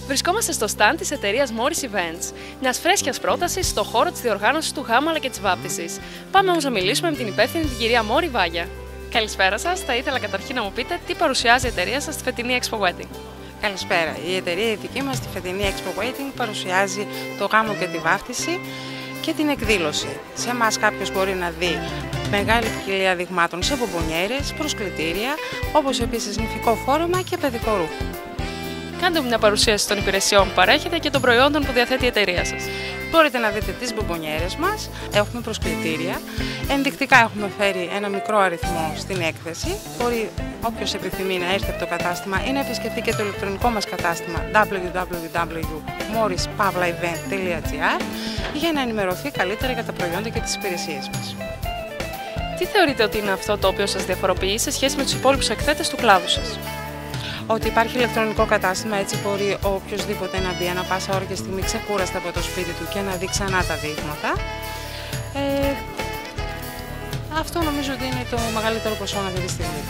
Βρισκόμαστε στο stand της εταιρείας Morris Events, μιας φρέσκιας πρότασης στον χώρο της διοργάνωσης του γάμου αλλά και της βάπτισης. Πάμε όμως να μιλήσουμε με την υπεύθυνη, την κυρία Μόρι Βάγια. Καλησπέρα σας. Θα ήθελα καταρχήν να μου πείτε τι παρουσιάζει η εταιρεία σας στη φετινή Expo Wedding. Καλησπέρα. Η εταιρεία δική μας στη φετινή Expo Wedding παρουσιάζει το γάμο και τη βάφτιση και την εκδήλωση. Σε εμάς κάποιος μπορεί να δει μεγάλη ποικιλία δειγμάτων σε μπομπονιέρες, προσκλητήρια, όπως επίσης νηφικό φόρεμα και παιδικό ρούχο. Κάντε μου μια παρουσίαση των υπηρεσιών που παρέχετε και των προϊόντων που διαθέτει η εταιρεία σας. Μπορείτε να δείτε τις μπομπονιέρες μας, έχουμε προσκλητήρια. Ενδεικτικά έχουμε φέρει ένα μικρό αριθμό στην έκθεση. Μπορεί όποιος επιθυμεί να έρθει από το κατάστημα ή να επισκεφτεί και το ηλεκτρονικό μας κατάστημα www.morrispavlaevent.gr για να ενημερωθεί καλύτερα για τα προϊόντα και τις υπηρεσίες μας. Τι θεωρείτε ότι είναι αυτό το οποίο σας διαφοροποιεί σε σχέση με τους υπόλοιπους εκθέτες του κλάδου σας? Ότι υπάρχει ηλεκτρονικό κατάστημα, έτσι μπορεί οποιοδήποτε να μπει ανά πάσα ώρα και στιγμή ξεκούραστα από το σπίτι του και να δει ξανά τα δείγματα. Αυτό νομίζω ότι είναι το μεγαλύτερο προσόν αυτή τη στιγμή.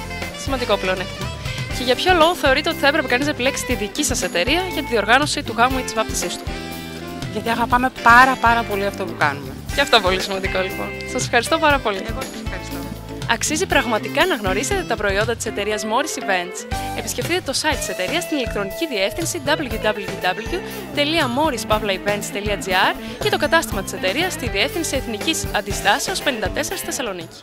Σημαντικό πλεονέκτημα. Και για ποιο λόγο θεωρείτε ότι θα έπρεπε κανείς να επιλέξει τη δική σας εταιρεία για τη διοργάνωση του γάμου ή της βάπτισής του? Γιατί αγαπάμε πάρα πολύ αυτό που κάνουμε. Και αυτό πολύ σημαντικό λοιπόν. Σας ευχαριστώ πάρα πολύ. Εγώ σας ευχαριστώ. Αξίζει πραγματικά να γνωρίσετε τα προϊόντα της εταιρείας Morris Events. Επισκεφτείτε το site της εταιρείας στην ηλεκτρονική διεύθυνση www.morrispavlaevents.gr και το κατάστημα της εταιρείας στη διεύθυνση Εθνικής Αντιστάσεως 54 στη Θεσσαλονίκη.